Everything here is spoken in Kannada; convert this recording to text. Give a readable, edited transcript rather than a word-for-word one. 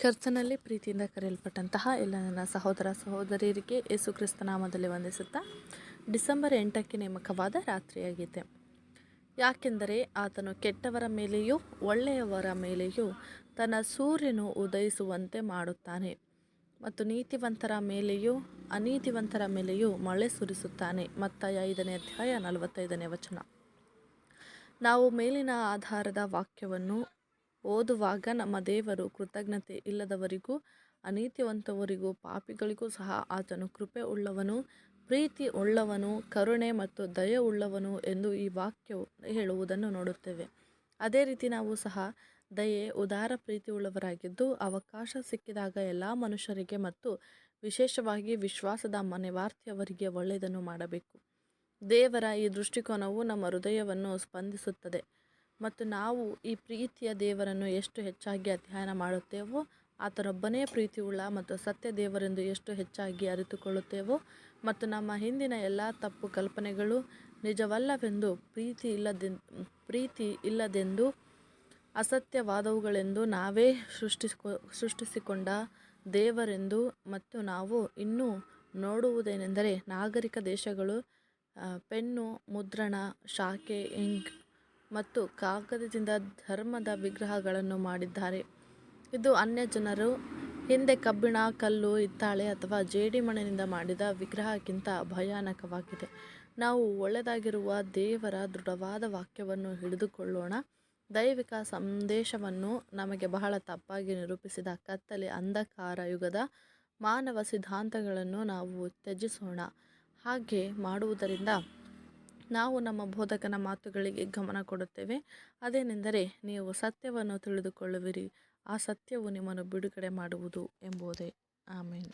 ಕರ್ತನಲ್ಲಿ ಪ್ರೀತಿಯಿಂದ ಕರೆಯಲ್ಪಟ್ಟಂತಹ ಎಲ್ಲ ನನ್ನ ಸಹೋದರ ಸಹೋದರಿಯರಿಗೆ ಯೇಸು ಕ್ರಿಸ್ತ ನಾಮದಲ್ಲಿ ವಂದಿಸುತ್ತಾ ಡಿಸೆಂಬರ್ 8ಕ್ಕೆ ನೇಮಕವಾದ ರಾತ್ರಿಯಾಗಿದೆ. ಯಾಕೆಂದರೆ ಆತನು ಕೆಟ್ಟವರ ಮೇಲೆಯೂ ಒಳ್ಳೆಯವರ ಮೇಲೆಯೂ ತನ್ನ ಸೂರ್ಯನು ಉದಯಿಸುವಂತೆ ಮಾಡುತ್ತಾನೆ ಮತ್ತು ನೀತಿವಂತರ ಮೇಲೆಯೂ ಅನೀತಿವಂತರ ಮೇಲೆಯೂ ಮಳೆ ಸುರಿಸುತ್ತಾನೆ. ಮತ್ತಾಯ 5ನೇ ಅಧ್ಯಾಯ 45ನೇ ವಚನ. ನಾವು ಮೇಲಿನ ಆಧಾರದ ವಾಕ್ಯವನ್ನು ಓದುವಾಗ ನಮ್ಮ ದೇವರು ಕೃತಜ್ಞತೆ ಇಲ್ಲದವರಿಗೂ ಅನೀತಿವಂತವರಿಗೂ ಪಾಪಿಗಳಿಗೂ ಸಹ ಆತನು ಕೃಪೆ ಉಳ್ಳವನು, ಪ್ರೀತಿ ಉಳ್ಳವನು, ಕರುಣೆ ಮತ್ತು ದಯೆ ಉಳ್ಳವನು ಎಂದು ಈ ವಾಕ್ಯವು ಹೇಳುವುದನ್ನು ನೋಡುತ್ತೇವೆ. ಅದೇ ರೀತಿ ನಾವು ಸಹ ದಯೆ, ಉದಾರ ಪ್ರೀತಿ ಉಳ್ಳವರಾಗಿದ್ದು ಅವಕಾಶ ಸಿಕ್ಕಿದಾಗ ಎಲ್ಲ ಮನುಷ್ಯರಿಗೆ ಮತ್ತು ವಿಶೇಷವಾಗಿ ವಿಶ್ವಾಸದ ಮನೆವಾರ್ತೆಯವರಿಗೆ ಒಳ್ಳೆಯದನ್ನು ಮಾಡಬೇಕು. ದೇವರ ಈ ದೃಷ್ಟಿಕೋನವು ನಮ್ಮ ಹೃದಯವನ್ನು ಸ್ಪಂದಿಸುತ್ತದೆ ಮತ್ತು ನಾವು ಈ ಪ್ರೀತಿಯ ದೇವರನ್ನು ಎಷ್ಟು ಹೆಚ್ಚಾಗಿ ಅಧ್ಯಯನ ಮಾಡುತ್ತೇವೋ, ಆತನೊಬ್ಬನೇ ಪ್ರೀತಿಯುಳ್ಳ ಮತ್ತು ಸತ್ಯ ದೇವರೆಂದು ಎಷ್ಟು ಹೆಚ್ಚಾಗಿ ಅರಿತುಕೊಳ್ಳುತ್ತೇವೋ ಮತ್ತು ನಮ್ಮ ಹಿಂದಿನ ಎಲ್ಲ ತಪ್ಪು ಕಲ್ಪನೆಗಳು ನಿಜವಲ್ಲವೆಂದು, ಪ್ರೀತಿ ಇಲ್ಲದೆಂದು, ಅಸತ್ಯವಾದವುಗಳೆಂದು ನಾವೇ ಸೃಷ್ಟಿಸಿಕೊಂಡ ದೇವರೆಂದು ಮತ್ತು ನಾವು ಇನ್ನೂ ನೋಡುವುದೇನೆಂದರೆ ನಾಗರಿಕ ದೇಶಗಳು ಪೆನ್ನು, ಮುದ್ರಣ, ಶಾಖೆ, ಇಂಕ್ ಮತ್ತು ಕಾಗದದಿಂದ ಧರ್ಮದ ವಿಗ್ರಹಗಳನ್ನು ಮಾಡಿದ್ದಾರೆ. ಇದು ಅನ್ಯಜನರು ಹಿಂದೆ ಕಬ್ಬಿಣ, ಕಲ್ಲು, ಹಿತ್ತಾಳೆ ಅಥವಾ ಜೇಡಿಮಣ್ಣಿನಿಂದ ಮಾಡಿದ ವಿಗ್ರಹಕ್ಕಿಂತ ಭಯಾನಕವಾಗಿದೆ. ನಾವು ಒಳ್ಳೆಯದಾಗಿರುವ ದೇವರ ದೃಢವಾದ ವಾಕ್ಯವನ್ನು ಹಿಡಿದುಕೊಳ್ಳೋಣ. ದೈವಿಕ ಸಂದೇಶವನ್ನು ನಮಗೆ ಬಹಳ ತಪ್ಪಾಗಿ ನಿರೂಪಿಸಿದ ಕತ್ತಲೆ ಅಂಧಕಾರ ಯುಗದ ಮಾನವ ಸಿದ್ಧಾಂತಗಳನ್ನು ನಾವು ತ್ಯಜಿಸೋಣ. ಹಾಗೆ ಮಾಡುವುದರಿಂದ ನಾವು ನಮ್ಮ ಬೋಧಕನ ಮಾತುಗಳಿಗೆ ಗಮನ ಕೊಡುತ್ತೇವೆ. ಅದೇನೆಂದರೆ, ನೀವು ಸತ್ಯವನ್ನು ತಿಳಿದುಕೊಳ್ಳುವಿರಿ, ಆ ಸತ್ಯವು ನಿಮ್ಮನ್ನು ಬಿಡುಗಡೆ ಮಾಡುವುದು ಎಂಬುದೇ. ಆಮೆನ್.